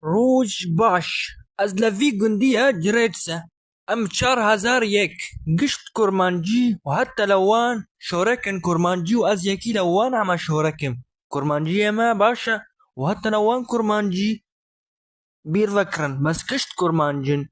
روج باش از لوی گندیه جریتسه ام 4001 گشت کرمانجی و حتی لوان شورکن کرمانجی و از یکی لوان همه شورکم کرمانجی ما باشه و حتی لوان کرمانجی بیر وکرن بس کشت کرمانجن